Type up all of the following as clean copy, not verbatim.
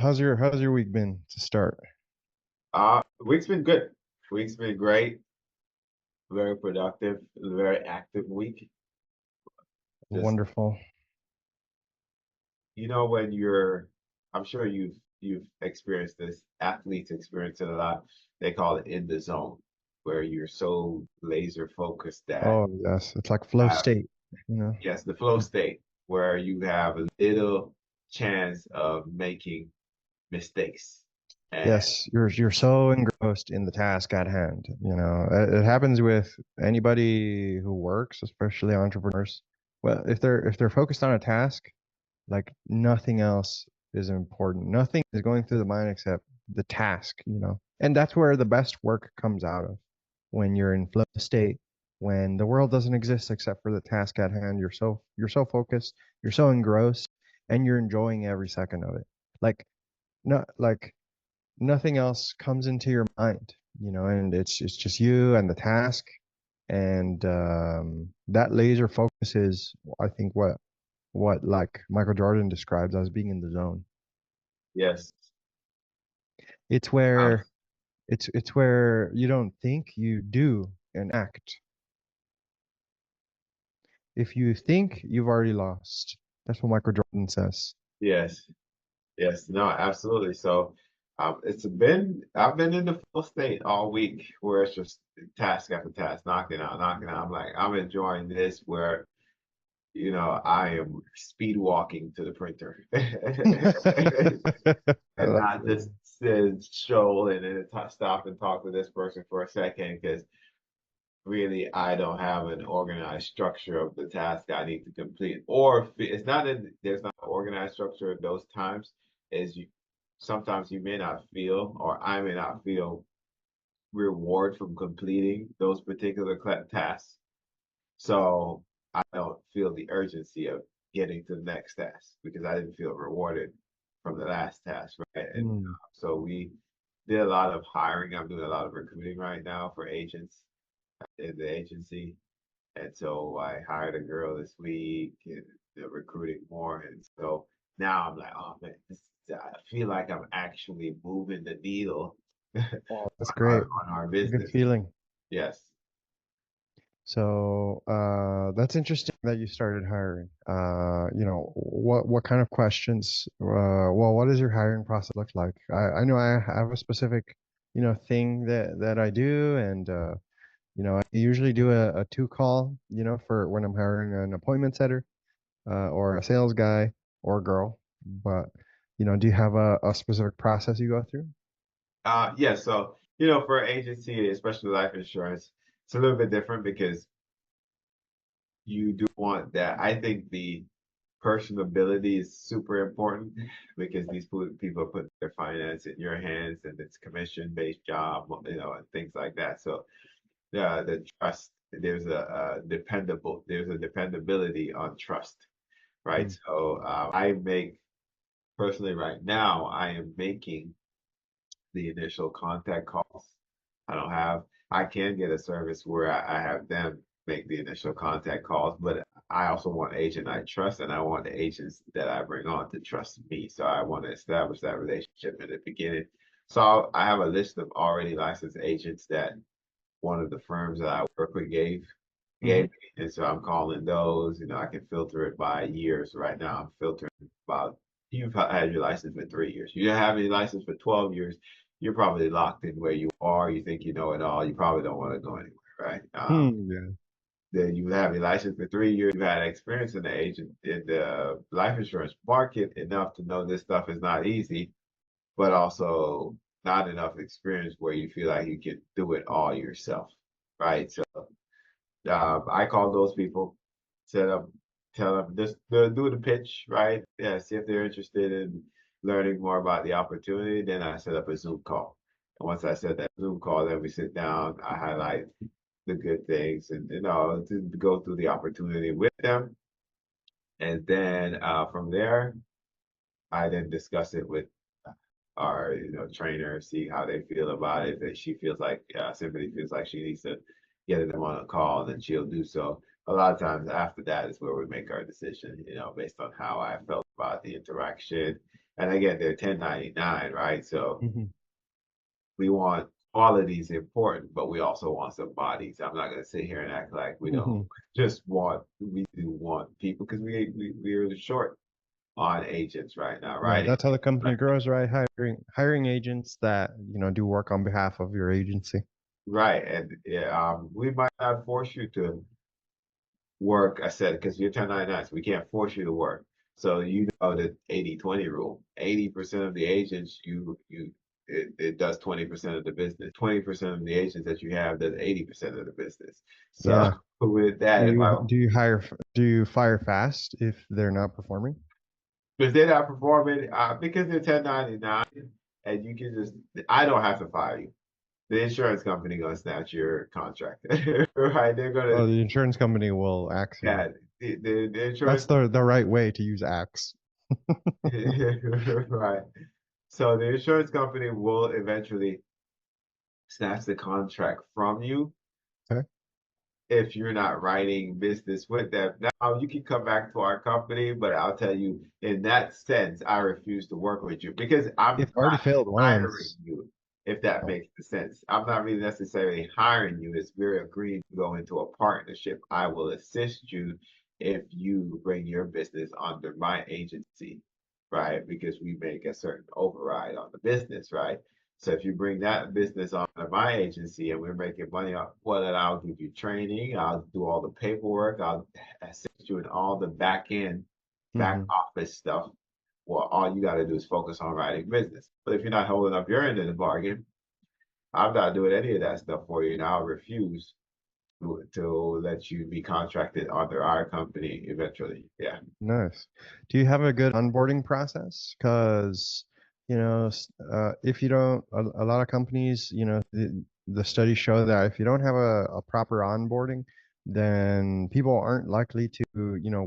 How's your week been to start? Week's been good. Week's been great, very productive, very active week. Just Wonderful. when I'm sure you've experienced this. Athletes experience it a lot. They call it in the zone, where you're so laser focused that Oh, yes. It's like flow uh, state, you know. yes, the flow state, where you have a little chance of making mistakes. And Yes, you're so engrossed in the task at hand, you know. It happens with anybody who works, especially entrepreneurs. Well, if they're focused on a task, like nothing else is important. Nothing is going through the mind except the task, you know. And that's where the best work comes out of. When you're in flow state, when the world doesn't exist except for the task at hand, you're so focused, you're so engrossed, and you're enjoying every second of it. Like like nothing else comes into your mind, you know, and it's just you and the task. And that laser focus is, I think, what like Michael Jordan describes as being in the zone. yes, It's um, where it's where you don't think, you do and act. If you think, you've already lost. That's what Michael Jordan says. yes. Yes, no, absolutely. So, I've been in the full state all week where it's just task after task, knocking out, knocking out. I'm like, I'm enjoying this where, I am speed walking to the printer and That's not just good. stroll and then stop and talk to this person for a second because really I don't have an organized structure of the task I need to complete. Or it's not in there's not an organized structure at those times. Is you sometimes you may not feel or I may not feel reward from completing those particular tasks. So I don't feel the urgency of getting to the next task because I didn't feel rewarded from the last task, right? And Mm. so we did a lot of hiring. I'm doing a lot of recruiting right now for agents in the agency. And so I hired a girl this week and they're recruiting more. And so now I'm like, oh man, I feel like I'm actually moving the needle on Oh, that's great. our It's a good business. feeling. Yes. So that's interesting that you started hiring. You know, what kind of questions? Well, what does your hiring process look like? I know I have a specific, you know, thing that I do, and you know, I usually do a two call, you know, for when I'm hiring an appointment setter, or a sales guy or girl. But you know, do you have a specific process you go through? Yeah. So, for agency, especially life insurance, it's a little bit different because you do want that. I think the personability is super important because these people put their finance in your hands and it's commission-based job, and things like that. So the trust, there's a dependability on trust, right? Mm. So I make personally right now, I am making the initial contact calls. I don't have, I can get a service where I have them make the initial contact calls, but I also want agent I trust and I want the agents that I bring on to trust me. So I want to establish that relationship in the beginning. So I have a list of already licensed agents that one of the firms that I work with gave Hmm. me. And so I'm calling those, I can filter it by years. Right now I'm filtering about you've had your license for 3 years. You don't have any license for 12 years, you're probably locked in where you are. You think you know it all. You probably don't want to go anywhere, right? Yeah. Then you have your license for 3 years. You've had experience in the agent in the life insurance market enough to know this stuff is not easy, but also not enough experience where you feel like you can do it all yourself, right? So I call those people, set up, tell them just do the pitch, right? Yeah, see if they're interested in learning more about the opportunity. Then I set up a Zoom call. And once I set that Zoom call, then we sit down. I highlight the good things and to go through the opportunity with them. And then from there, I then discuss it with our trainer, see how they feel about it. If she feels like Symphony feels like she needs to get them on a call, then she'll do so. A lot of times after that is where we make our decision, based on how I felt about the interaction And again, they're 1099, right? So Hmm. we want quality is important, but we also want some bodies. I'm not going to sit here and act like we don't Hmm. just want, we do want people because we're short on agents right now, Yeah, right? that's how the company grows, right? Hiring agents that, do work on behalf of your agency. Right. And yeah, we might not force you to work, I said, because you're 1099, so we can't force you to work. So you know the 80-20 rule. 80% of the agents it does 20% of the business. 20% of the agents that you have does 80% of the business. So Yeah. with Do that, you do you hire do you fire fast if they're not performing? if they're not performing, because they're 1099 and you can just I don't have to fire you. The insurance company gonna snatch your contract. Right. They're gonna Oh, the insurance company will axe you. yeah, the That's insurance the right way to use axe. right. So the insurance company will eventually snatch the contract from you Okay. if you're not writing business with them. Now you can come back to our company, but I'll tell you, in that sense, I refuse to work with you because I'm If already not failed hiring once. you, if that Oh. makes sense. I'm not really necessarily hiring you. It's we're agreeing to go into a partnership. I will assist you if you bring your business under my agency, right? Because we make a certain override on the business, right? So if you bring that business onto my agency and we're making money off, well, then I'll give you training. I'll do all the paperwork. I'll assist you in all the back end, back Hmm. office stuff. Well, all you got to do is focus on writing business. But if you're not holding up your end of the bargain, I'm not doing any of that stuff for you, and I'll refuse to let you be contracted under our company eventually. Yeah. Nice. Do you have a good onboarding process? Because, if you don't, a lot of companies, the studies show that if you don't have a proper onboarding, then people aren't likely to,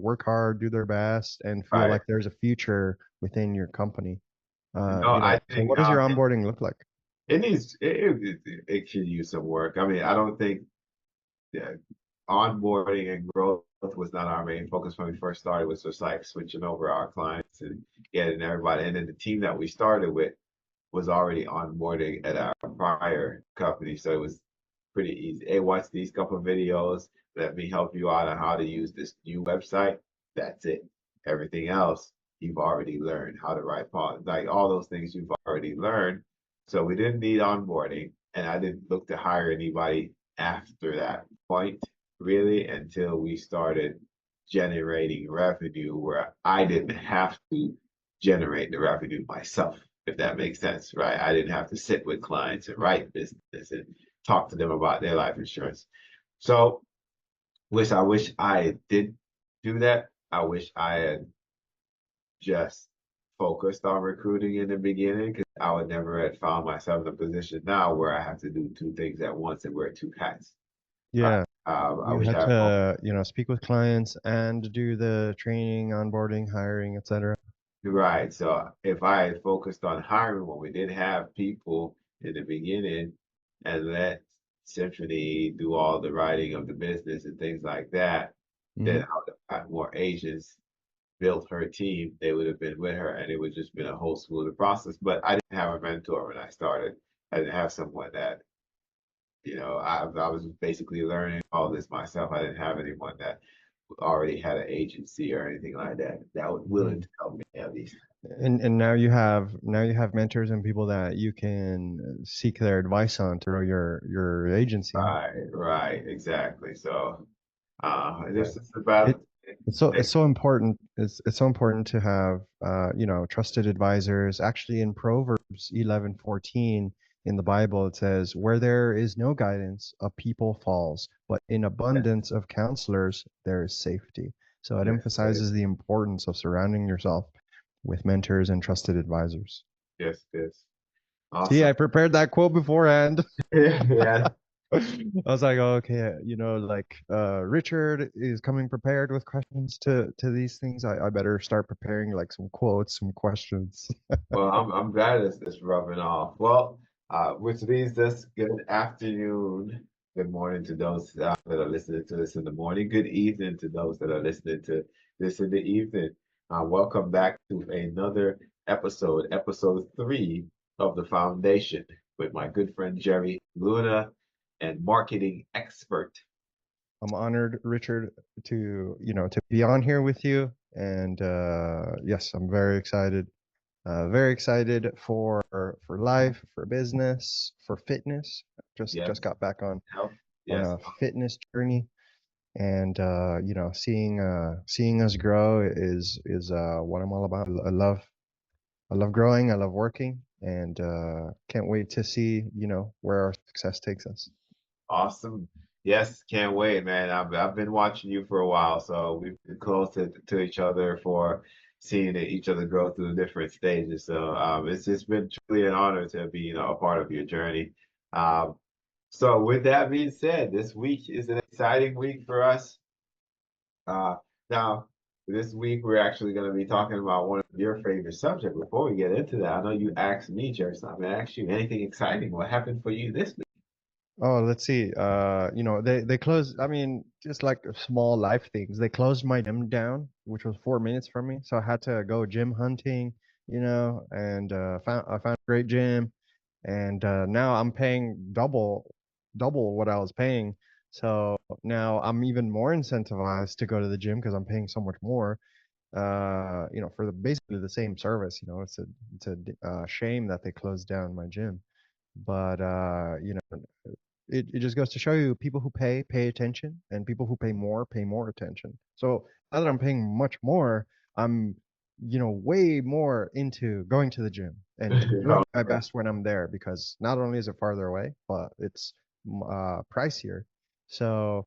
work hard, do their best, and feel Right. like there's a future within your company. No, I So think what does your onboarding look like? it needs it could use some work. I mean, I don't think yeah, onboarding and growth was not our main focus when we first started. It was just like switching over our clients and getting everybody. And then the team that we started with was already onboarding at our prior company, so it was pretty easy. Hey, watch these couple of videos. Let me help you out on how to use this new website. That's it. Everything else you've already learned how to write policy, like all those things you've already learned. So we didn't need onboarding, and I didn't look to hire anybody after that point, really, until we started generating revenue where I didn't have to generate the revenue myself, if that makes sense, right? I didn't have to sit with clients and write business and talk to them about their life insurance. So, I wish I did do that. I wish I had just focused on recruiting in the beginning because I would never have found myself in a position now where I have to do two things at once and wear two hats. Right. Yeah. I You wish had I had to, speak with clients and do the training, onboarding, hiring, etc. right. So if I had focused on hiring when we didn't have people in the beginning and let Symphony do all the writing of the business and things like that, then Hmm. I would have got more agents, built her team, they would have been with her and it would just been a whole smoother process. But I didn't have a mentor when I started. I didn't have someone that, I was basically learning all this myself. I didn't have anyone that already had an agency or anything like that that was willing Hmm. to help me at least. And now you have mentors and people that you can seek their advice on to grow your agency, huh? Right, right, exactly. So, Yeah. this is about It it's so important. It's so important to have trusted advisors. Actually, in Proverbs 11:14 in the Bible, it says, "Where there is no guidance, a people falls, but in abundance of counselors there is safety." So it yes, emphasizes the importance of surrounding yourself with mentors and trusted advisors. yes, yes. See, Awesome. I prepared that quote beforehand. Yeah. I was like, oh, okay, Richard is coming prepared with questions to these things. I better start preparing like some quotes, some questions. Well, I'm glad it's rubbing off. Well, which leads us good afternoon, good morning to those that are listening to this in the morning. Good evening to those that are listening to this in the evening. Welcome back to another episode 3 of The Foundation with my good friend Jerry Luna and marketing expert. I'm honored, Richard, to be on here with you. And yes, I'm very excited. Very excited for life, for business, for fitness. Just Yes, got back health. on Yes, a fitness journey, and seeing us grow is what I'm all about. I love growing. I love working, and can't wait to see where our success takes us. awesome. Yes, can't wait, man. I've been watching you for a while, so we've been close to each other for seeing each other grow through different stages. So it's just been truly an honor to be, a part of your journey. Um, so with that being said, this week is an exciting week for us. Uh, now, this week we're actually going to be talking about one of your favorite subjects. Before we get into that, I know you asked me, Jerry, so I'm going to ask you anything exciting. What happened for you this week? Oh, let's see. They closed. I mean, just like small life things. They closed my gym down, which was 4 minutes from me, so I had to go gym hunting. And I found a great gym, and now I'm paying double what I was paying. So now I'm even more incentivized to go to the gym because I'm paying so much more. For basically the same service. It's a shame that they closed down my gym, but it just goes to show you people who pay attention, and people who pay more attention. So now that I'm paying much more, I'm way more into going to the gym and doing my Okay. best when I'm there, because not only is it farther away, but it's pricier. So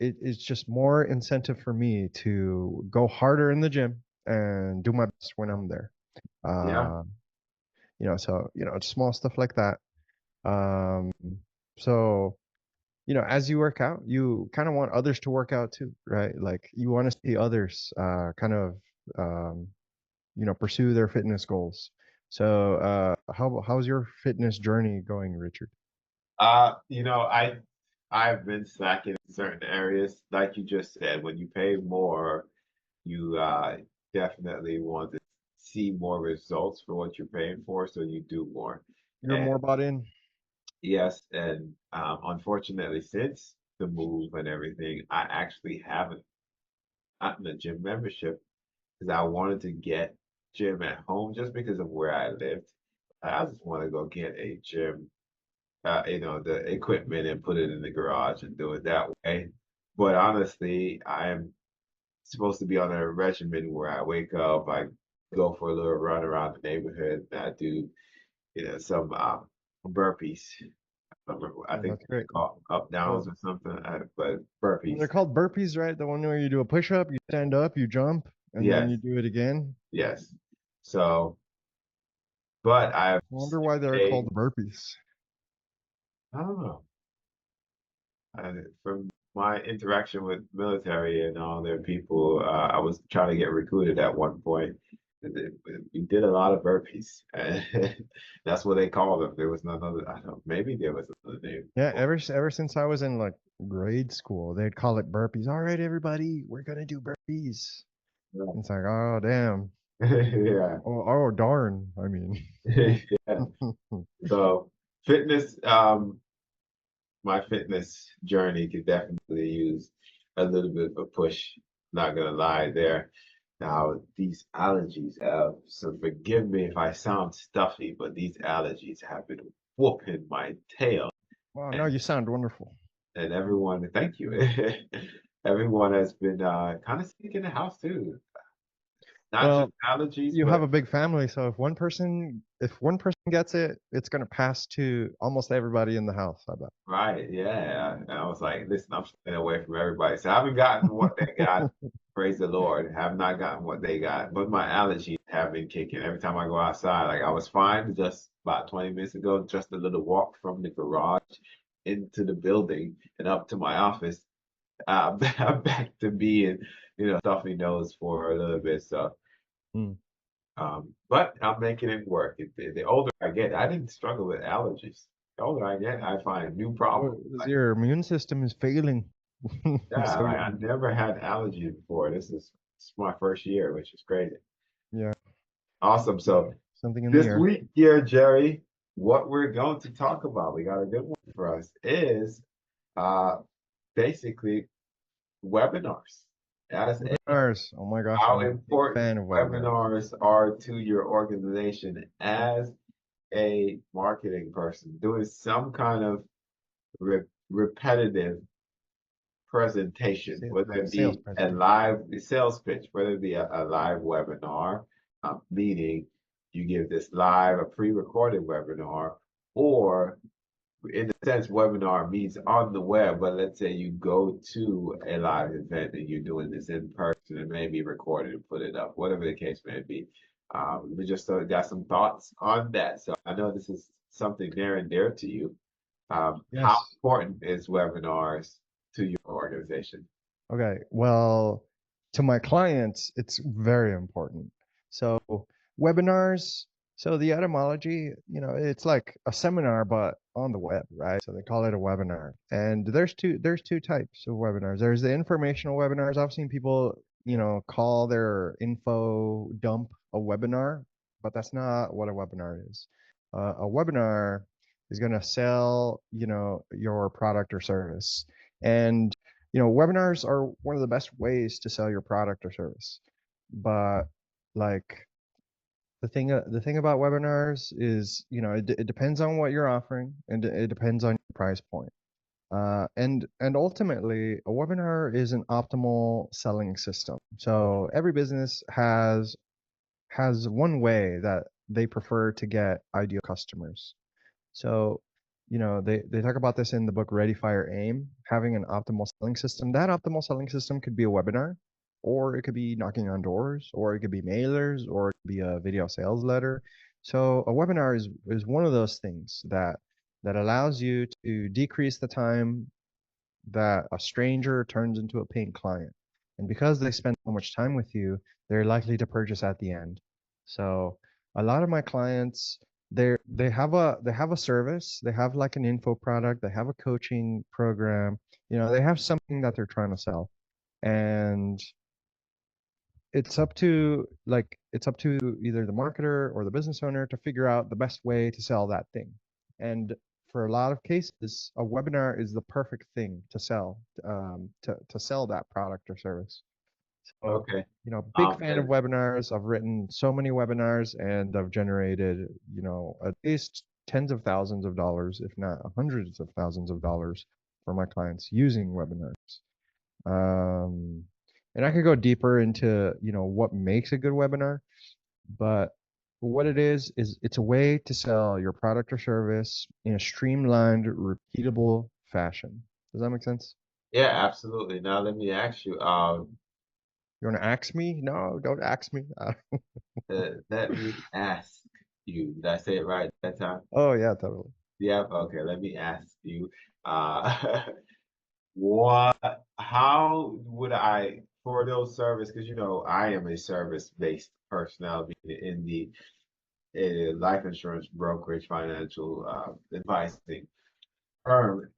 it's just more incentive for me to go harder in the gym and do my best when I'm there. Yeah. uh, it's small stuff like that. um, so as you work out, you kind of want others to work out too, right? Like you want to see others kind of um, pursue their fitness goals. So how's your fitness journey going, Richard? I've been slacking in certain areas, like you just said. When you pay more, you definitely want to see more results for what you're paying for, so you do more. You're And more bought in. yes, and unfortunately, since the move and everything, I actually haven't gotten a gym membership because I wanted to get gym at home just because of where I lived. I just want to go get a gym, the equipment and put it in the garage and do it that way. But honestly, I'm supposed to be on a regimen where I wake up, I go for a little run around the neighborhood, and I do, some burpees. I Oh, think that's they're great. called up downs Well, or something, but they're burpees. called burpees, right? The one where you do a push up, you stand up, you jump, and then Yes, you do it again. yes. So, but I've I wonder why they're called stayed, burpees. I don't know. From my interaction with military and all their people, I was trying to get recruited at one point. We did a lot of burpees. And that's what they called them. There was no other. I don't know. Maybe there was another name Yeah, for ever since I was in like grade school, they'd call it burpees. All right, everybody, we're gonna do burpees. it. It's like, oh damn. Yeah. Oh darn. I mean, Yeah. So fitness, my fitness journey could definitely use a little bit of a push. Not gonna lie there. Now, these allergies, so forgive me if I sound stuffy, but these allergies have been whooping my tail. wow, no, And, you sound wonderful. and everyone, thank you. Everyone has been kind of sick in the house too. Not just Well, allergies, you have but a big family, so if one person gets it, it's gonna pass to almost everybody in the house, I bet. right, yeah. And I was like, listen, I'm staying away from everybody. So I haven't gotten what they got. Praise the Lord. Have not gotten what they got. But my allergies have been kicking every time I go outside. Like I was fine just about 20 minutes ago, just a little walk from the garage into the building and up to my office. I'm back to being, stuffy nose for a little bit. So Hmm. but I'm making it work. The older I get, I didn't struggle with allergies. The older I get, I find new Well, problems. 'cause Like, your immune system is failing. yeah, So I never had allergies before. This is my first year, which is crazy. yeah. Awesome. So something in the this air. week here, Jerry, what we're going to talk about, we got a good one for us, is uh basically webinars. As Webinars. Oh my gosh, how I'm a big important fan of webinars. webinars are to your organization as a marketing person, doing some kind of repetitive presentation, whether it Sales be a presentation. live sales pitch, whether it be a live webinar, meaning you give this live, a pre-recorded webinar, or in a sense, webinar means on the web, but let's say you go to a live event and you're doing this in person and maybe record it and put it up, whatever the case may be. We just got some thoughts on that. So I know this is something near and dear to you. How Yes. important is webinars to your organization? Okay. Well, to my clients, it's very important. So, webinars, so the etymology, it's like a seminar, but on the web, right? So they call it a webinar. And there's two types of webinars. There's the informational webinars. I've seen people, call their info dump a webinar, but that's not what a webinar is. A webinar is going to sell, your product or service. And webinars are one of the best ways to sell your product or service. But like the thing about webinars is, it depends on what you're offering and it depends on your price point. And ultimately, a webinar is an optimal selling system. So every business has one way that they prefer to get ideal customers. So, they talk about this in the book Ready, Fire, Aim, having an optimal selling system. That optimal selling system could be a webinar, or it could be knocking on doors, or it could be mailers, or it could be a video sales letter. So a webinar is one of those things that allows you to decrease the time that a stranger turns into a paying client. And because they spend so much time with you, they're likely to purchase at the end. So a lot of my clients, they have a service, they have like an info product, they have a coaching program, they have something that they're trying to sell. And it's up to either the marketer or the business owner to figure out the best way to sell that thing. And for a lot of cases, a webinar is the perfect thing to sell, to sell that product or service. So, Okay. big fan of And webinars. I've written so many webinars and I've generated, at least tens of thousands of dollars, if not hundreds of thousands of dollars for my clients using webinars. Um, and I could go deeper into, what makes a good webinar, but what it is it's a way to sell your product or service in a streamlined, repeatable fashion. Does that make sense? yeah, absolutely. Now let me ask you, You want to ask me? No, don't ask me. let me ask you, did I say it right that time? Oh yeah, totally. Yeah, okay, let me ask you, uh, how would I, for those service, because I am a service-based personality in the life insurance brokerage financial advising firm.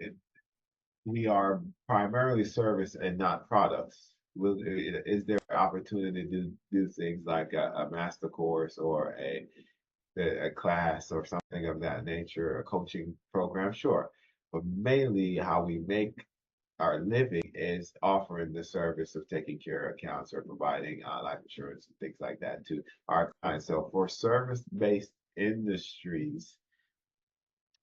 We are primarily service and not products. Is there opportunity to do things like a master course or a class or something of that nature, a coaching program? Sure. But mainly how we make our living is offering the service of taking care of accounts or providing life insurance and things like that to our clients. So for service-based industries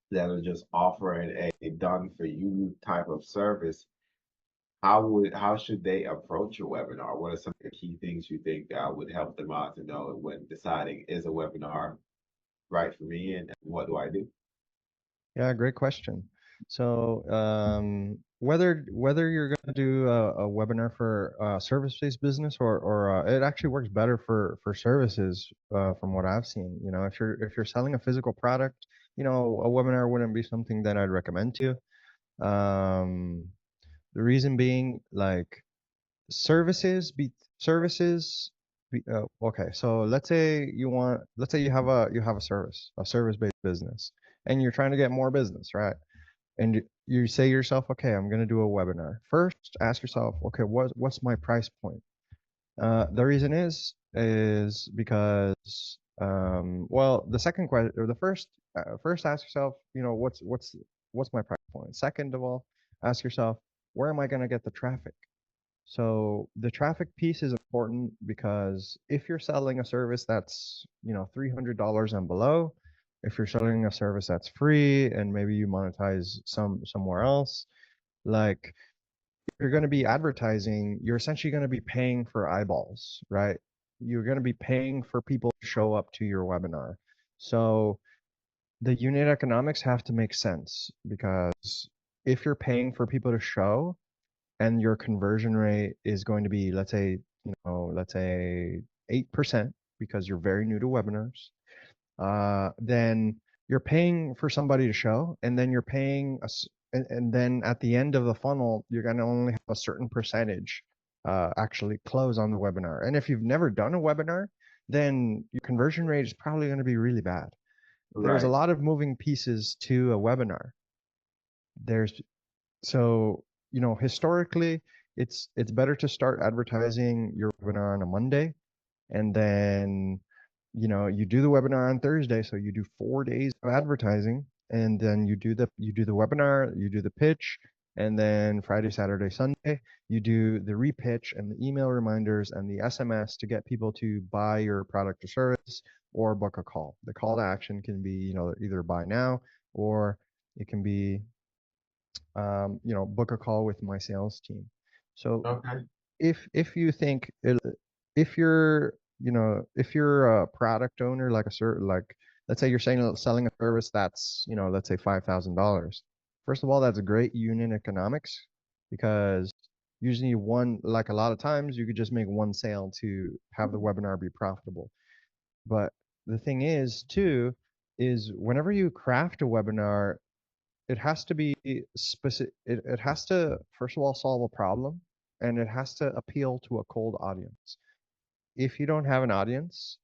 that are just offering a done for you type of service, how should they approach a webinar? What are some of the key things you think would help them out to know when deciding is a webinar right for me and what do I do? Yeah, great question. So, whether you're going to do a webinar for service-based business or it actually works better for services, from what I've seen. If you're selling a physical product, a webinar wouldn't be something that I'd recommend to you. The reason being, like, services. Okay, so let's say you have a service-based business, and you're trying to get more business, right? And you say to yourself, okay, I'm going to do a webinar. First, ask yourself, okay, what's my price point? The reason is because Well, the second question or the first ask yourself, what's my price point? Second of all, ask yourself, where am I going to get the traffic? So the traffic piece is important because if you're selling a service that's, $300 and below, if you're selling a service that's free and maybe you monetize somewhere else, like if you're going to be advertising, you're essentially going to be paying for eyeballs, right? You're going to be paying for people to show up to your webinar. So the unit economics have to make sense because if you're paying for people to show, and your conversion rate is going to be, let's say 8% because you're very new to webinars, then you're paying for somebody to show, and then you're paying and then at the end of the funnel, you're going to only have a certain percentage actually close on the webinar. And if you've never done a webinar, then your conversion rate is probably going to be really bad. There's a Right. lot of moving pieces to a webinar. There's So, historically, it's better to start advertising your webinar on a Monday, and then, you do the webinar on Thursday, so you do 4 days of advertising, and then you do the webinar, you do the pitch, and then Friday, Saturday, Sunday, you do the repitch and the email reminders and the SMS to get people to buy your product or service or book a call. The call to action can be, either buy now or it can be book a call with my sales team. So Okay. if you think if you're a product owner like let's say you're saying selling a service that's let's say $5,000. First of all, that's a great unit economics because usually one like a lot of times you could just make one sale to have the webinar be profitable. But the thing is too is whenever you craft a webinar, it has to be specific. It has to, first of all, solve a problem, and it has to appeal to a cold audience. If you don't have an audience,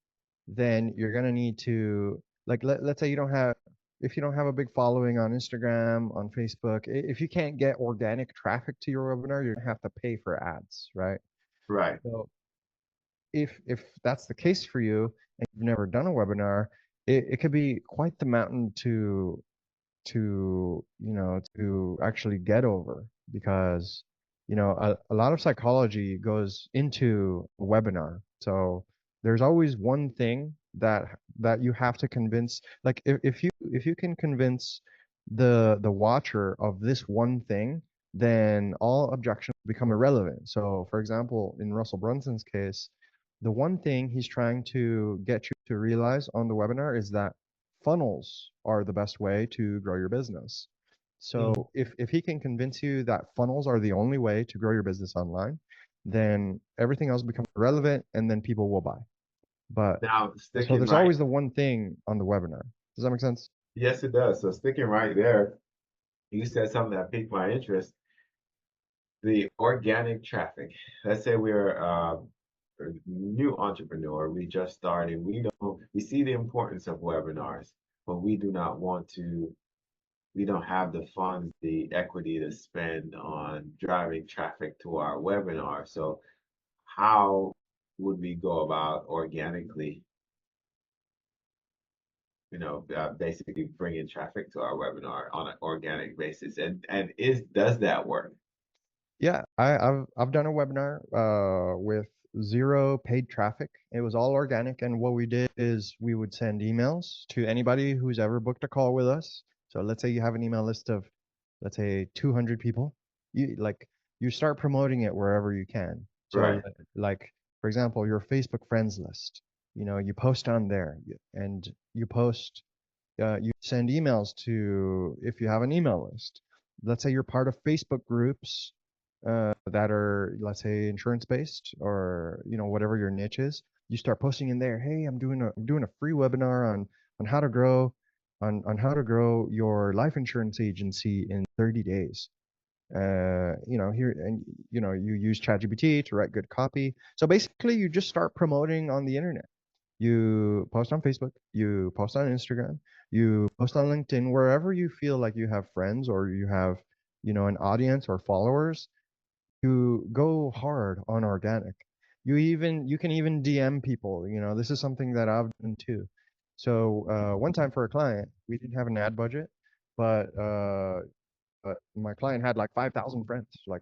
then you're going to need to, like, let's say if you don't have a big following on Instagram, on Facebook, if you can't get organic traffic to your webinar, you're going to have to pay for ads, right? Right. So if that's the case for you and you've never done a webinar, it could be quite the mountain to actually get over because a lot of psychology goes into a webinar. So there's always one thing that you have to convince, like if you can convince the watcher of this one thing, then all objections become irrelevant. So for example, in Russell Brunson's case, the one thing he's trying to get you to realize on the webinar is that funnels are the best way to grow your business. So Mhm. if he can convince you that funnels are the only way to grow your business online, then everything else becomes irrelevant and then people will buy. But Now, so sticking there's right, always the one thing on the webinar. Does that make sense? yes, it does. So sticking right there, you said something that piqued my interest. The organic traffic. Let's say we're a new entrepreneur. We just started. We see the importance of webinars, but we do not want to. We don't have the funds, the equity to spend on driving traffic to our webinar. So how would we go about organically, basically bringing traffic to our webinar on an organic basis? And is does that work? Yeah, I've done a webinar with zero paid traffic. It was all organic, and what we did is we would send emails to anybody who's ever booked a call with us. So let's say you have an email list of, let's say, 200 people. You start promoting it wherever you can. So Right, like for example, your Facebook friends list. You post on there, and you send emails to if you have an email list. Let's say you're part of Facebook groups that are, let's say, insurance based or whatever your niche is. You start posting in there. Hey, I'm doing a free webinar on how to grow on how to grow your life insurance agency in 30 days. Here and you use ChatGPT to write good copy. So basically, you just start promoting on the internet. You post on Facebook, you post on Instagram, you post on LinkedIn, wherever you feel like you have friends or you have, an audience or followers, you go hard on organic. You can even DM people. This is something that I've done too. So one time for a client, we didn't have an ad budget, but my client had like 5,000 friends, like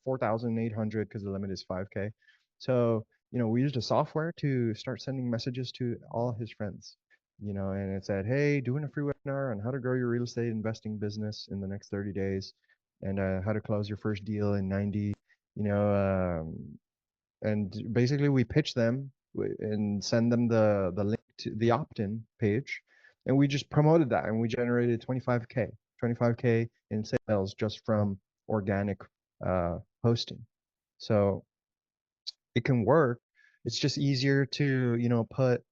4,800 because the limit is 5K. So, we used a software to start sending messages to all his friends, and it said, "Hey, doing a free webinar on how to grow your real estate investing business in the next 30 days and how to close your first deal in 90, you know, and basically we pitch them and send them the link to the opt-in page, and we just promoted that, and we generated 25K in sales just from organic posting. So it can work. It's just easier to put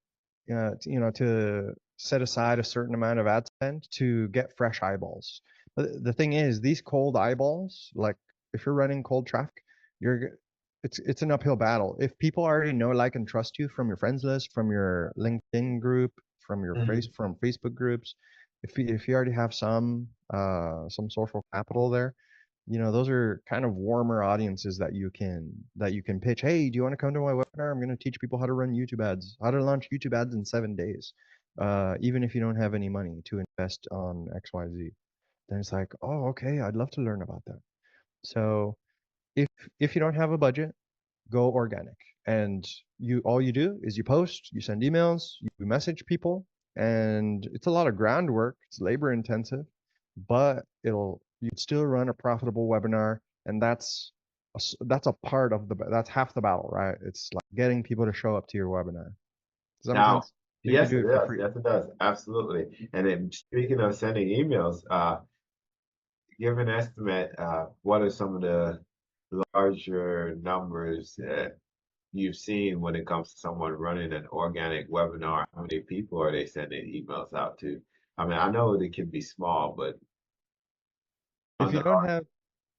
to set aside a certain amount of ad spend to get fresh eyeballs. But the thing is, these cold eyeballs, like if you're running cold traffic, you're it's an uphill battle. If people already know, like, and trust you from your friends list, from your LinkedIn group, Mhm. from Facebook groups, if you already have some social capital there, those are kind of warmer audiences that you can pitch. Hey, do you want to come to my webinar? I'm going to teach people how to run YouTube ads, how to launch YouTube ads in 7 days, even if you don't have any money to invest on XYZ. Then it's like, oh, okay, I'd love to learn about that. So if if you don't have a budget, go organic. And you all you do is you post, you send emails, you message people, and it's a lot of groundwork. It's labor intensive, but you'd still run a profitable webinar, and that's a part of that's half the battle, right? It's like getting people to show up to your webinar. Does that make Now, sense? So you can yes, do it it for does. free. Yes, it does. Absolutely. And then speaking of sending emails, give an estimate, what are some of the larger numbers that you've seen when it comes to someone running an organic webinar? How many people are they sending emails out to? I mean, I know they can be small, but If on you the don't have,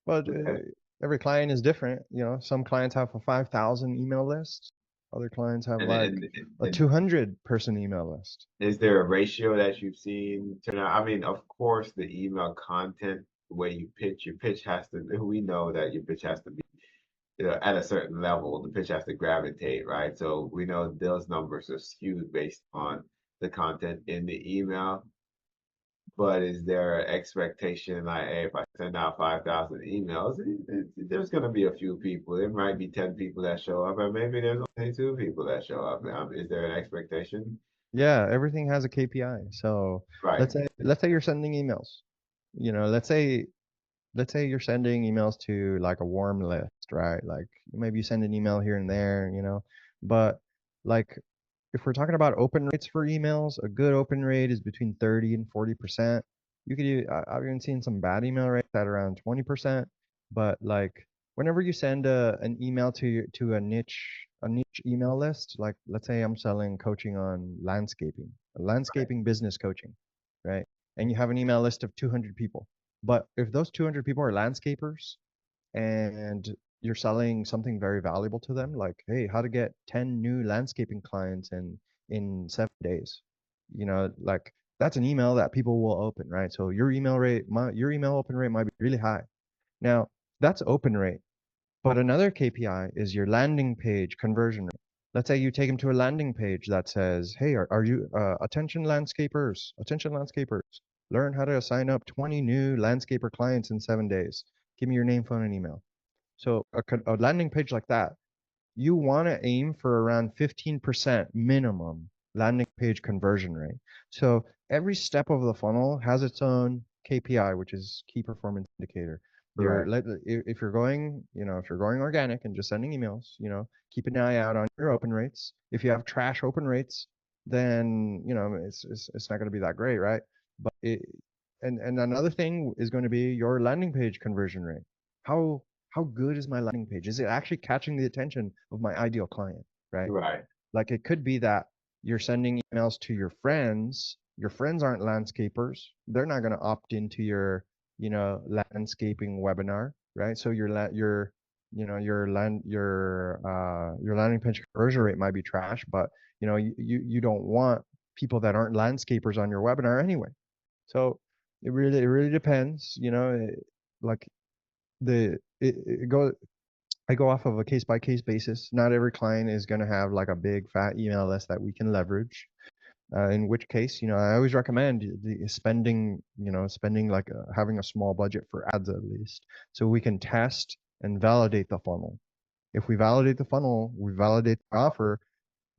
but large, every client is different. Some clients have a 5,000 email list. Other clients have and, like and, a and 200-person email list. is there a ratio that you've seen turn out? I mean, of course, the email content, the way your pitch has to, we know that your pitch has to be, at a certain level, the pitch has to gravitate, right? So we know those numbers are skewed based on the content in the email. But is there an expectation like, hey, if I send out 5,000 emails, there's going to be a few people. There might be 10 people that show up, and maybe there's only two people that show up. Is there an expectation? Yeah, everything has a KPI. So Right. let's say you're sending emails. Let's say you're sending emails to like a warm list, right? Like maybe you send an email here and there. But like if we're talking about open rates for emails, a good open rate is between 30 and 40%. I've even seen some bad email rates at around 20%. But like whenever you send an email to a niche email list, like let's say I'm selling coaching on landscaping business coaching, right? And you have an email list of 200 people. But if those 200 people are landscapers and you're selling something very valuable to them, like, hey, how to get 10 new landscaping clients in 7 days, like that's an email that people will open, right? So your email open rate might be really high. Now, that's open rate. But another KPI is your landing page conversion rate. Let's say you take them to a landing page that says, "Hey, are you attention landscapers, learn how to sign up 20 new landscaper clients in 7 days. Give me your name, phone, and email." So a landing page like that, you want to aim for around 15% minimum landing page conversion rate. So every step of the funnel has its own KPI, which is key performance indicator. Correct. If you're going organic and just sending emails, keep an eye out on your open rates. If you have trash open rates, then it's not going to be that great, right? But and another thing is going to be your landing page conversion rate. How good is my landing page? Is it actually catching the attention of my ideal client, right? Right. Like it could be that you're sending emails to your friends. Your friends aren't landscapers. They're not going to opt into landscaping webinar, right? So your landing page conversion rate might be trash, but you don't want people that aren't landscapers on your webinar anyway. So it really depends, like it goes I go off of a case by case basis. Not every client is going to have like a big fat email list that we can leverage. In which case, I always recommend spending, spending like having a small budget for ads at least, so we can test and validate the funnel. If we validate the funnel, we validate the offer,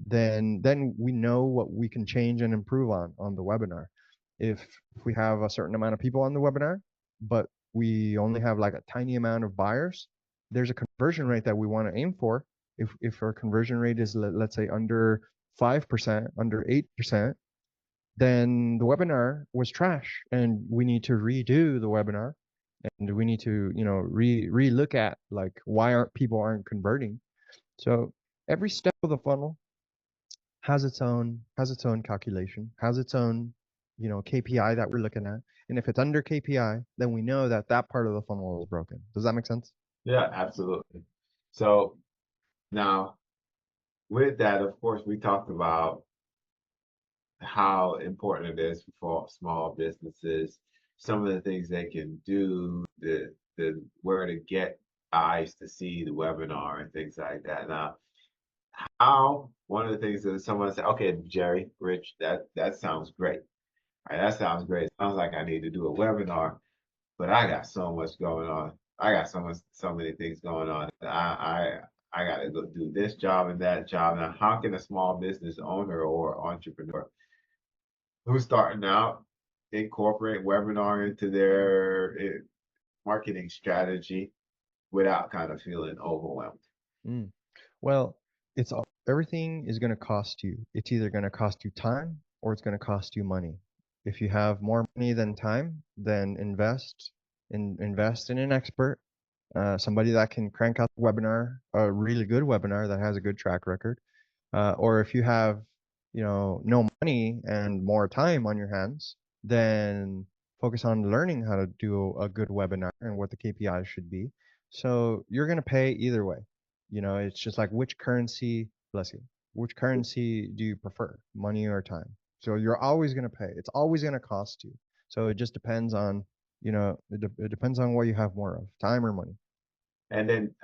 then we know what we can change and improve on the webinar. If we have a certain amount of people on the webinar, but we only have like a tiny amount of buyers, there's a conversion rate that we want to aim for. If our conversion rate is let's say under 5%, under 8%, then the webinar was trash and we need to redo the webinar, and we need to, re-look at like why aren't converting. So every step of the funnel has its own calculation, has its own, KPI that we're looking at. And if it's under KPI, then we know that that part of the funnel is broken. Does that make sense? Yeah, absolutely. So now with that, of course, we talked about how important it is for small businesses, some of the things they can do, the where to get eyes to see the webinar and things like that. Now, how one of the things that someone said, okay, Jerry, Rich, that sounds great. All right, that sounds great. Sounds like I need to do a webinar, but I got so much going on. I got so many things going on. I got to go do this job and that job. Now, how can a small business owner or entrepreneur who's starting out incorporate webinar into their marketing strategy without kind of feeling overwhelmed? Mm. Well, everything is going to cost you. It's either going to cost you time or it's going to cost you money. If you have more money than time, then invest in an expert, somebody that can crank out the webinar, a really good webinar that has a good track record. Or if you have, no money and more time on your hands, then focus on learning how to do a good webinar and what the KPIs should be. So you're going to pay either way. It's just like which currency, bless you, which currency do you prefer, money or time? So you're always going to pay. It's always going to cost you. So it just depends on, it depends on what you have more of, time or money. And then,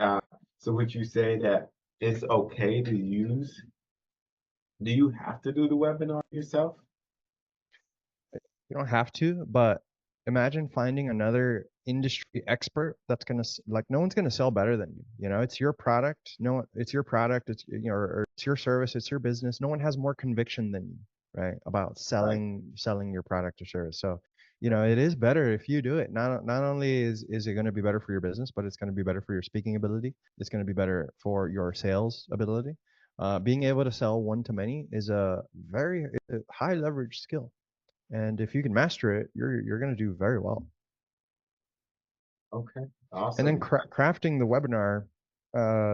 so would you say that it's okay to use? Do you have to do the webinar yourself? You don't have to, but imagine finding another industry expert that's gonna like no one's gonna sell better than you. It's your product. No, it's your product. It's or it's your service. It's your business. No one has more conviction than you, right? About Right. selling your product or service. So, it is better if you do it. Not only is it going to be better for your business, but it's going to be better for your speaking ability. It's going to be better for your sales ability. Being able to sell one to many is a very high leverage skill, and if you can master it, you're going to do very well. Okay. And then Awesome. crafting the webinar,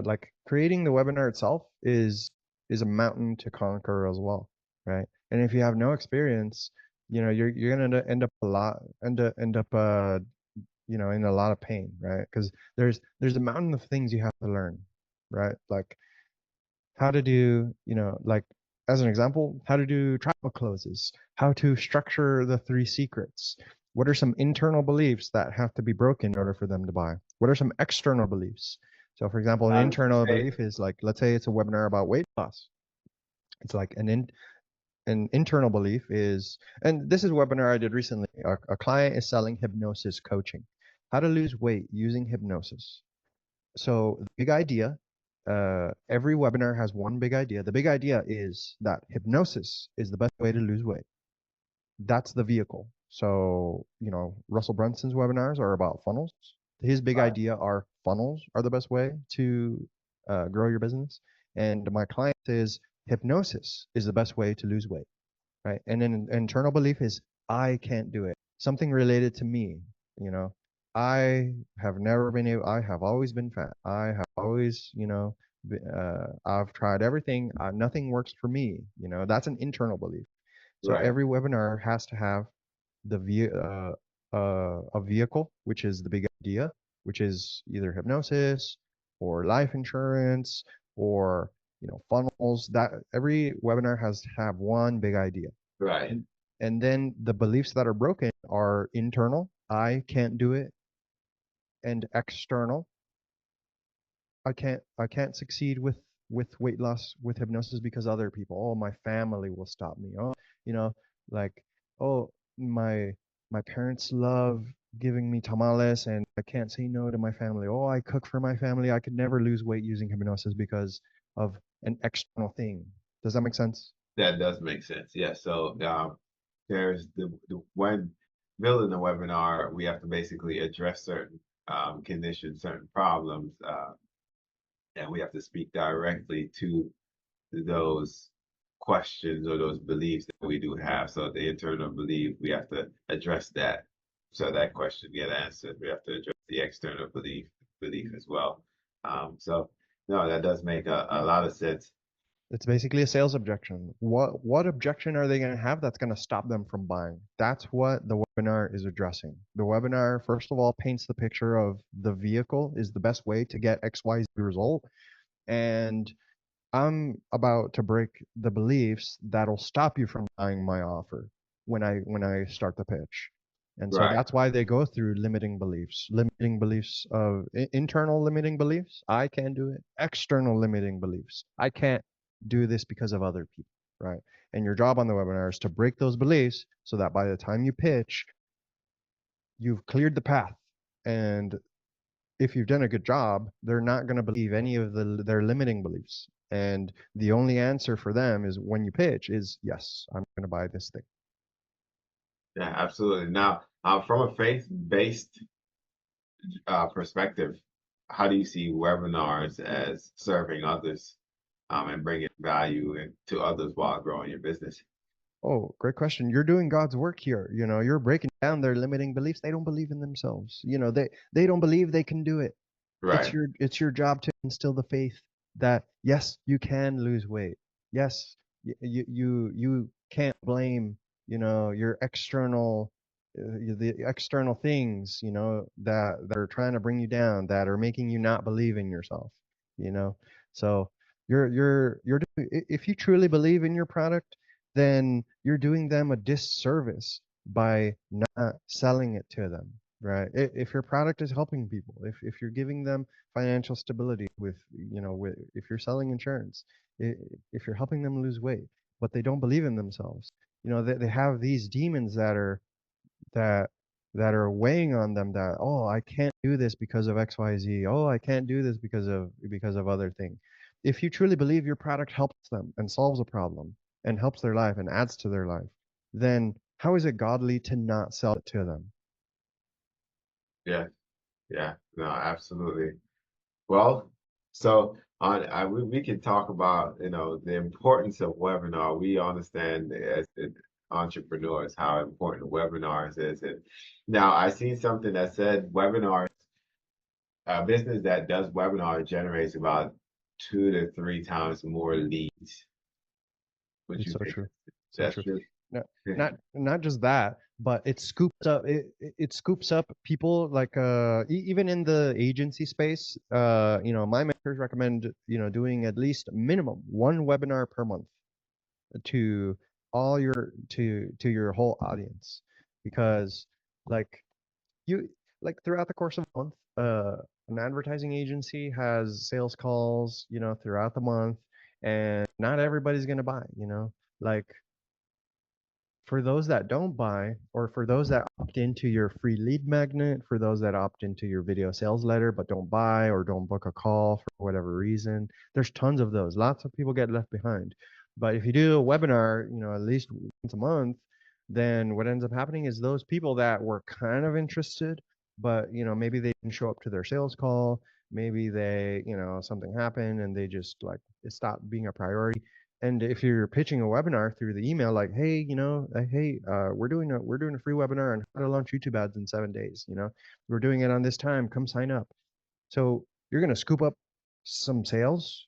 like creating the webinar itself is a mountain to conquer as well, right? And if you have no experience, you're going to end up in a lot of pain, right? Because there's a mountain of things you have to learn, right? Like how to do, like as an example, how to do travel closes, how to structure the three secrets. What are some internal beliefs that have to be broken in order for them to buy? What are some external beliefs? So, for example, an Would you internal say belief is like, let's say it's a webinar about weight loss. It's like an internal belief is, and this is a webinar I did recently. A client is selling hypnosis coaching, how to lose weight using hypnosis. So the big idea, every webinar has one big idea. The big idea is that hypnosis is the best way to lose weight. That's the vehicle. So, Russell Brunson's webinars are about funnels. His big right? idea are funnels are the best way to grow your business. And my client is hypnosis is the best way to lose weight, right? And then an internal belief is I can't do it. Something related to me, you know. I have never been able. I have always been fat. I have always, I've tried everything. Nothing works for me. That's an internal belief. So Right. every webinar has to have a vehicle, which is the big idea, which is either hypnosis or life insurance or funnels. That every webinar has to have one big idea, Right. and then the beliefs that are broken are internal. I can't do it, and external. I can't succeed with weight loss with hypnosis because other people, oh, my family will stop me. Oh, you know, like, oh, my my parents love giving me tamales and I can't say no to my family. Oh, I cook for my family. I could never lose weight using hypnosis because of an external thing. Does that make sense? That does make sense. Yeah. So there's the when building the webinar, we have to basically address certain conditions, certain problems, and we have to speak directly to those questions or those beliefs that we do have. So the internal belief, we have to address that. So that question get answered. We have to address the external belief as well. So no, that does make a lot of sense. It's basically a sales objection. What objection are they going to have that's going to stop them from buying? That's what the webinar is addressing. The webinar, first of all, paints the picture of the vehicle is the best way to get XYZ result. And I'm about to break the beliefs that'll stop you from buying my offer when I start the pitch. And so Right. that's why they go through limiting beliefs of internal limiting beliefs. I can do it. External limiting beliefs. I can't do this because of other people, right? And your job on the webinar is to break those beliefs so that by the time you pitch, you've cleared the path. And if you've done a good job, they're not going to believe any of their limiting beliefs. And the only answer for them is when you pitch is yes, I'm going to buy this thing. Yeah, absolutely. Now, from a faith-based perspective, how do you see webinars as serving others and bringing value to others while growing your business? Oh, great question. You're doing God's work here. You're breaking down their limiting beliefs. They don't believe in themselves. They don't believe they can do it. It's Right. your job to instill the faith that yes, you can lose weight. Yes, you can't blame, your the external things, that are trying to bring you down, that are making you not believe in yourself, you know. So you're doing, if you truly believe in your product, then you're doing them a disservice by not selling it to them, right? If your product is helping people, if you're giving them financial stability if you're selling insurance, if you're helping them lose weight, but they don't believe in themselves, they have these demons that that are weighing on them, that, oh, I can't do this because of XYZ. Oh, I can't do this because of other thing. If you truly believe your product helps them and solves a problem and helps their life and adds to their life, then how is it godly to not sell it to them? Yeah. Yeah. No, absolutely. Well, so we can talk about the importance of webinar. We understand as entrepreneurs how important webinars is. And now I seen something that said webinars, a business that does webinar generates about 2 to 3 times more leads. Would It's you so think true. So that's true. true? No, not just that, but it scoops up people like even in the agency space. My mentors recommend doing at least minimum one webinar per month to to your whole audience, because like you throughout the course of a month, an advertising agency has sales calls throughout the month, and not everybody's going to buy, like, for those that don't buy, or for those that opt into your free lead magnet, for those that opt into your video sales letter but don't buy or don't book a call for whatever reason, there's tons of those. Lots of people get left behind. But if you do a webinar, at least once a month, then what ends up happening is those people that were kind of interested, but maybe they didn't show up to their sales call, maybe they, something happened and they just, like, it stopped being a priority. And if you're pitching a webinar through the email, like, hey, we're doing a free webinar on how to launch YouTube ads in 7 days. We're doing it on this time. Come sign up. So you're gonna scoop up some sales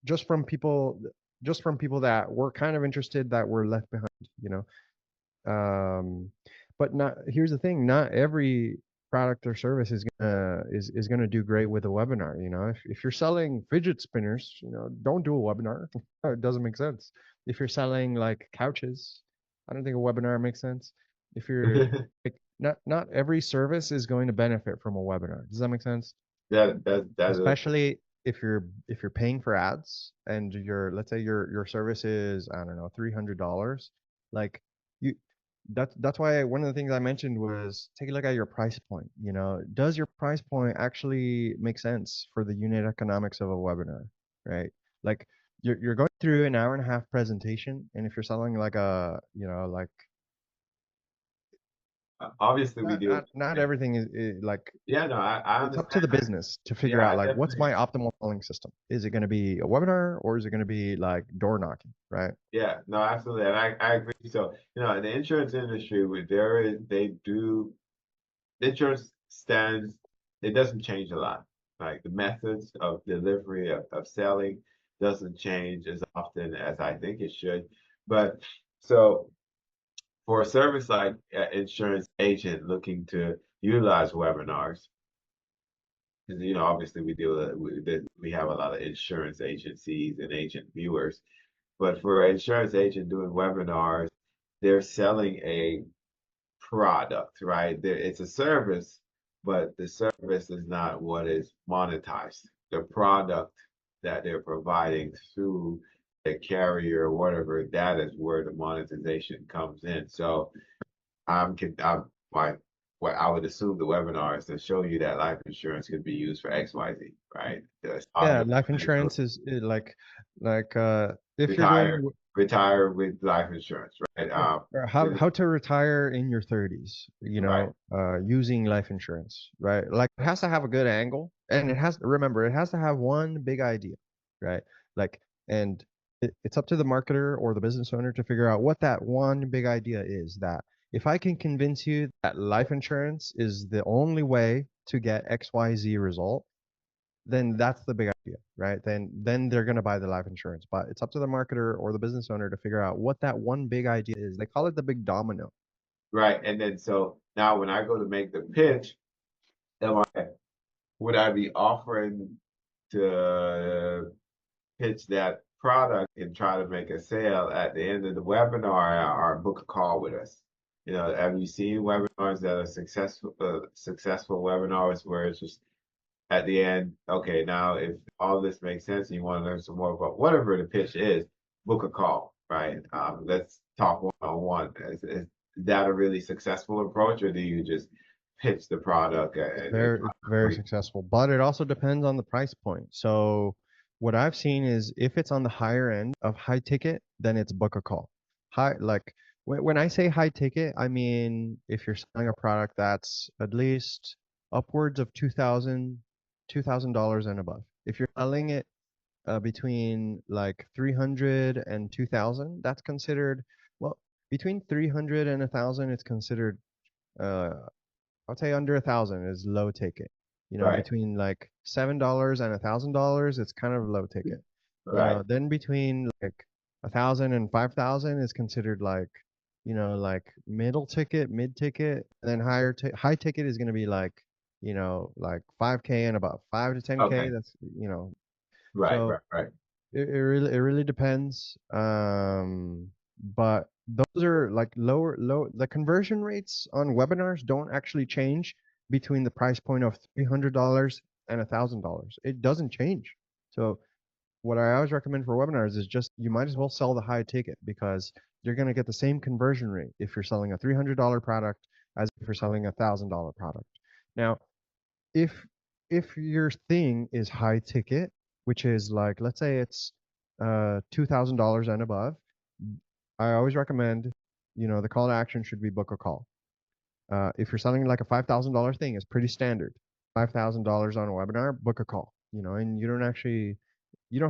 just from people, that were kind of interested, that were left behind. You know, um, but not here's the thing, not every product or service is gonna do great with a webinar. If you're selling fidget spinners, don't do a webinar. It doesn't make sense. If you're selling like couches, I don't think a webinar makes sense. If you're like, not every service is going to benefit from a webinar. Does that make sense? That does. Especially if you're paying for ads and your let's say your service is, I don't know, $300, like you that's why one of the things I mentioned was take a look at your price point. Does your price point actually make sense for the unit economics of a webinar, right? Like you're going through an hour and a half presentation, and if you're selling like like Obviously, we deal with not yeah, everything is like yeah. No, I it's up to understand. the business to Yeah, figure out I like what's definitely. my optimal selling system. Is it going to be a webinar or is it going to be like door knocking, right? Yeah, no, absolutely, and I agree. So, in the insurance industry, with there is they do insurance stands. It doesn't change a lot. Like the methods of delivery of selling doesn't change as often as I think it should. But so for a service like insurance agent looking to utilize webinars, because obviously we deal we have a lot of insurance agencies and agent viewers. But for an insurance agent doing webinars, they're selling a product, right? It's a service, but the service is not what is monetized. The product that they're providing through the carrier or whatever, that is where the monetization comes in. So I'm my what I would assume the webinar is to show you that life insurance could be used for XYZ, right? That's Yeah, obvious. life insurance is if you're Retire, doing retire with life insurance, right? yeah, or how to retire in your 30s, Right. using life insurance, right? Like it has to have a good angle, and remember, it has to have one big idea, right? Like, and it's up to the marketer or the business owner to figure out what that one big idea is. That if I can convince you that life insurance is the only way to get XYZ result, then that's the big idea, right? Then they're going to buy the life insurance. But it's up to the marketer or the business owner to figure out what that one big idea is. They call it the big domino. Right. And then so now when I go to make the pitch, would I be offering to pitch that product and try to make a sale at the end of the webinar or book a call with us? Have you seen webinars that are successful webinars where it's just at the end, okay, now if all this makes sense and you want to learn some more about whatever the pitch is, book a call, right? Let's talk one on one. Is that a really successful approach, or do you just pitch the product and It's very successful, but it also depends on the price point. So what I've seen is if it's on the higher end of high ticket, then it's book a call. High, like when I say high ticket, I mean if you're selling a product that's at least upwards of $2,000 and above. If you're selling it between like 300 and 2,000, that's considered, well, between 300 and 1,000, it's considered, uh, I'll say under 1,000 is low ticket. right, Between like $7 and $1,000, it's kind of low ticket. right, Then between like 1,000 and 5,000 is considered like, like middle ticket, mid ticket. And then high ticket is going to be like, like 5K and above, 5 to 10K. okay, That's, right, so right, right, it really depends. But those are like low. The conversion rates on webinars don't actually change between the price point of $300 and $1,000. It doesn't change. So what I always recommend for webinars is just you might as well sell the high ticket because you're going to get the same conversion rate if you're selling a $300 product as if you're selling $1,000 product. Now, if if your thing is high ticket, which is like let's say it's $2,000 and above, I always recommend, the call to action should be book a call. If you're selling like a $5,000 thing, it's pretty standard. $5,000 on a webinar, book a call. And you don't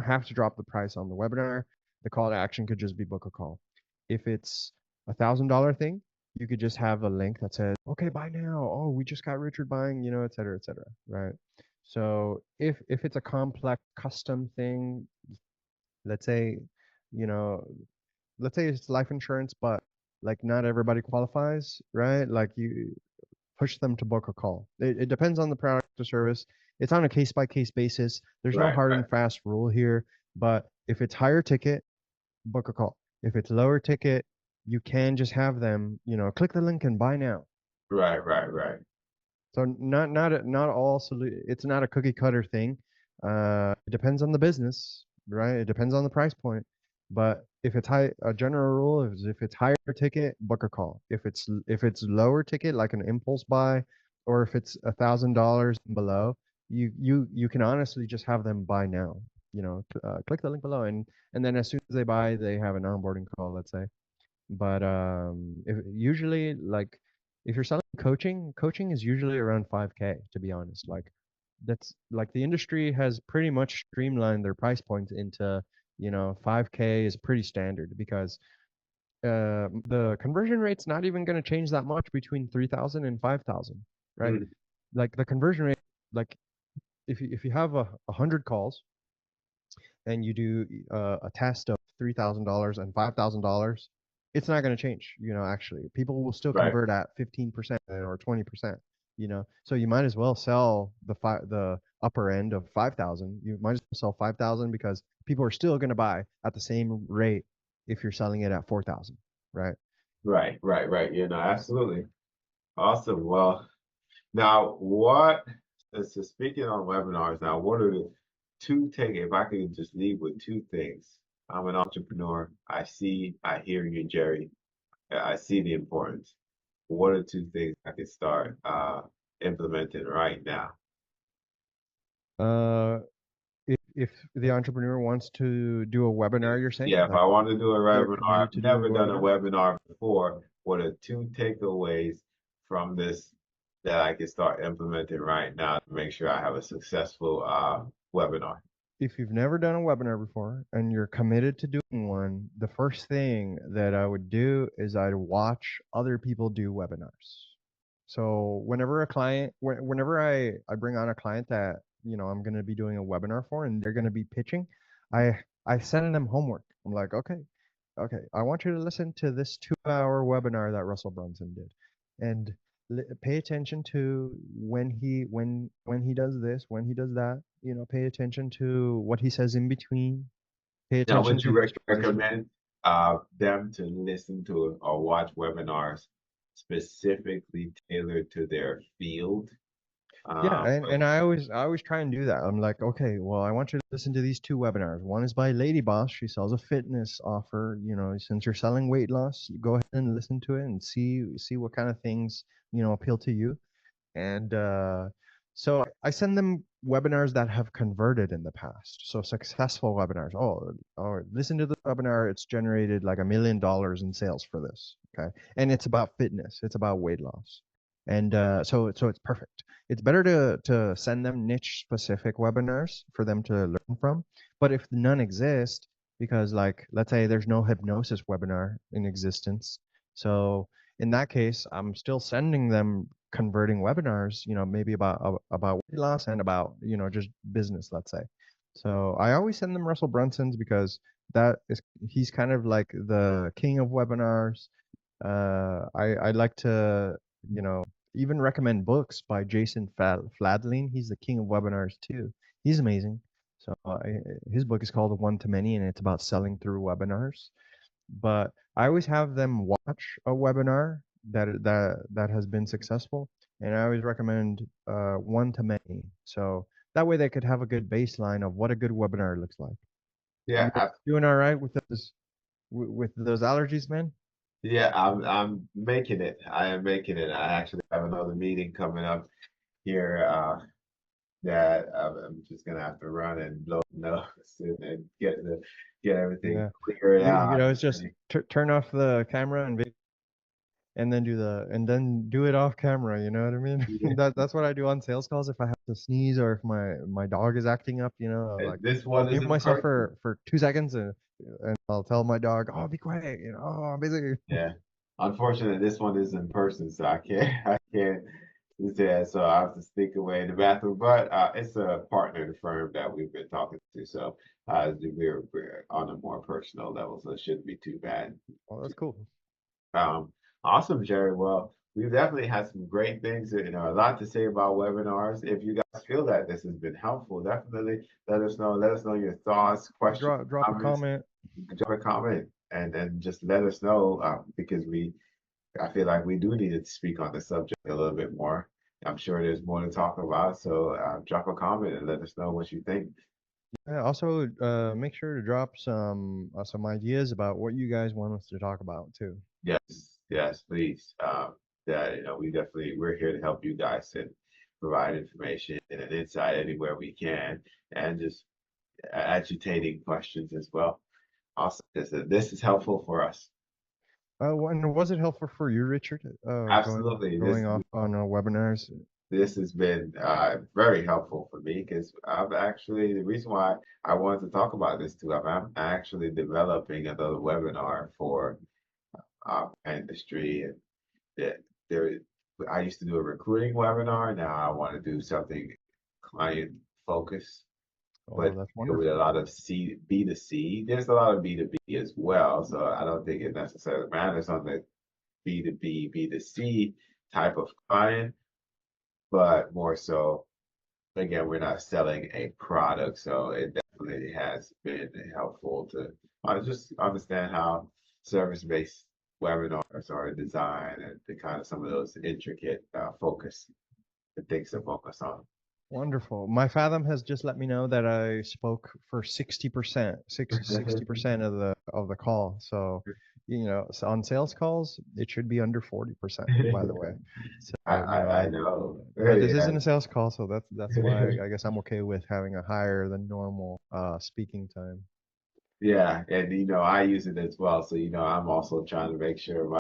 have to drop the price on the webinar. The call to action could just be book a call. If it's $1,000 thing, you could just have a link that says, "Okay, buy now. Oh, we just got Richard buying," et cetera, et cetera. Right. So if it's a complex custom thing, let's say, you know, let's say it's life insurance, but like not everybody qualifies, right? Like you push them to book a call. It depends on the product or service. It's on a case by case basis. There's no right, hard right, and fast rule here, but if it's higher ticket, book a call. If it's lower ticket, you can just have them, click the link and buy now. right, right, right. So not all it's not a cookie cutter thing. It depends on the business, right? It depends on the price point. But if it's high, a general rule is if it's higher ticket, book a call. If it's lower ticket, like an impulse buy, or if it's $1,000 and below, you can honestly just have them buy now. Click the link below, and then as soon as they buy, they have an onboarding call, let's say. But if usually like if you're selling coaching, coaching is usually around 5K, to be honest. Like that's like the industry has pretty much streamlined their price points into, 5K is pretty standard because the conversion rate's not even going to change that much between 3,000 and 5,000, right? Mm. Like the conversion rate, like if you have 100 calls and you do a test of $3,000 and $5,000, it's not going to change. Actually, people will still Right, convert at 15% or 20%. So you might as well sell the upper end of 5,000. You might as well sell 5,000 because people are still going to buy at the same rate if you're selling it at 4,000, right? right. Absolutely. Awesome. Well, now so speaking on webinars, now what are the if I could just leave with two things. I'm an entrepreneur. I hear you, Jerry. I see the importance. What are two things I could start implementing right now? Uh, if the entrepreneur wants to do a webinar, you're saying Yeah, if like I want to do a they're webinar, committed I've to do a never done a webinar. webinar before. What are two takeaways from this that I can start implementing right now to make sure I have a successful webinar? If you've never done a webinar before and you're committed to doing one, the first thing that I would do is I'd watch other people do webinars. So whenever I bring on a client that, I'm going to be doing a webinar for and they're going to be pitching, I, I send them homework. I'm like, okay, I want you to listen to this 2-hour webinar that Russell Brunson did and pay attention to when he does this, when he does that, pay attention to what he says in between, pay Now, attention would to you his transition. recommend them to listen to or watch webinars specifically tailored to their field? Yeah, Uh, and I always try and do that. I'm like, okay, well, I want you to listen to these two webinars. One is by Lady Boss. She sells a fitness offer. Since you're selling weight loss, you go ahead and listen to it and see what kind of things, appeal to you. And so I send them webinars that have converted in the past. So successful webinars. Oh, listen to the webinar. It's generated like $1 million in sales for this. Okay. And it's about fitness. It's about weight loss. And so it's perfect. It's better to send them niche specific webinars for them to learn from. But if none exist, because like let's say there's no hypnosis webinar in existence, so in that case, I'm still sending them converting webinars, maybe about weight loss and about, just business, let's say. So I always send them Russell Brunson's because he's kind of like the king of webinars. I like to, you know, even recommend books by Jason Fladlien. He's the king of webinars too. He's amazing. So his book is called One to Many, and it's about selling through webinars. But I always have them watch a webinar that has been successful, and I always recommend one to many. So that way they could have a good baseline of what a good webinar looks like. yeah, You're doing all right with those allergies, man? yeah, I'm making it. I am making it. I actually have another meeting coming up here that I'm just gonna have to run and blow the nose and get everything Yeah. cleared out. It's just turn off the camera and then do it off camera. You know what I mean? Yeah. That's what I do on sales calls. If I have to sneeze or if my dog is acting up, And like this I'll one is mute in myself person. for 2 seconds and I'll tell my dog, "Oh, be quiet," "Oh, I'm busy." Yeah. Unfortunately, this one is in person, so I can't I can't do that. So I have to sneak away in the bathroom. But it's a partner in the firm that we've been talking to. So we're on a more personal level, so it shouldn't be too bad. Oh, that's cool. Um, awesome, Jerry. Well, we've definitely had some great things, a lot to say about webinars. If you guys feel that this has been helpful, definitely let us know. Let us know your thoughts, questions, Drop a comments. comment. You can drop a comment and just let us know because I feel like we do need to speak on the subject a little bit more. I'm sure there's more to talk about. So drop a comment and let us know what you think. Yeah, also, make sure to drop some ideas about what you guys want us to talk about too. Yes, yes, please. That we definitely we're here to help you guys and provide information and an insight anywhere we can, and just agitating questions as well. Also, this is helpful for us. And was it helpful for you, Richard? Absolutely, Going off on webinars. this has been very helpful for me because I'm actually the reason why I wanted to talk about this too. I'm actually developing another webinar for our industry, and that there. I used to do a recruiting webinar. Now I want to do something client focused, Oh, but that's deal with a wonderful. lot of B2C. There's a lot of B2B as well, so I don't think it necessarily matters on the B2B, B2C type of client, but more so, again, we're not selling a product, so it definitely has been helpful to just understand how service-based webinars are designed and the kind of some of those intricate focus, the things to focus on. Wonderful. My Fathom has just let me know that I spoke for 60%, 60% of the call. So, so on sales calls, it should be under 40%, by the way. So, I know. but this Yeah. isn't a sales call, so that's why I guess I'm okay with having a higher than normal speaking time. Yeah, and I use it as well. So I'm also trying to make sure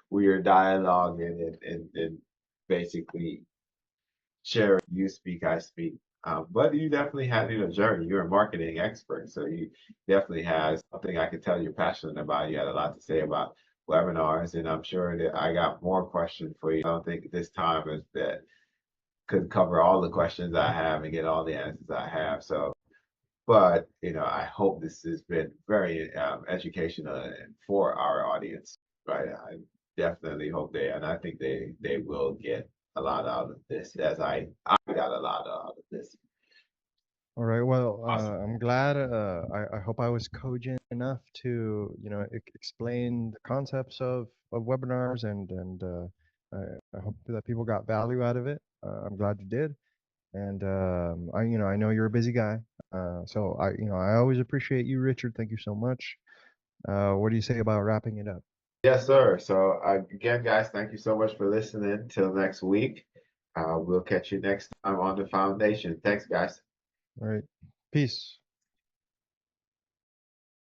we are dialoguing and basically sharing. You speak, I speak. But you definitely have journey. You're a marketing expert, so you definitely have something I can tell you're passionate about. You had a lot to say about webinars, and I'm sure that I got more questions for you. I don't think this time is that could cover all the questions I have and get all the answers I have. So but I hope this has been very educational and for our audience, right? I definitely hope and I think they will get a lot out of this, as I got a lot out of this. All right. Well, Awesome. I'm glad. I hope I was cogent enough to, explain the concepts of webinars and I hope that people got value out of it. I'm glad you did. And I know you're a busy guy. So I always appreciate you, Richard. Thank you so much. What do you say about wrapping it up? Yes, sir. So again, guys, thank you so much for listening. Till next week. We'll catch you next time on the foundation. Thanks, guys. All right. Peace.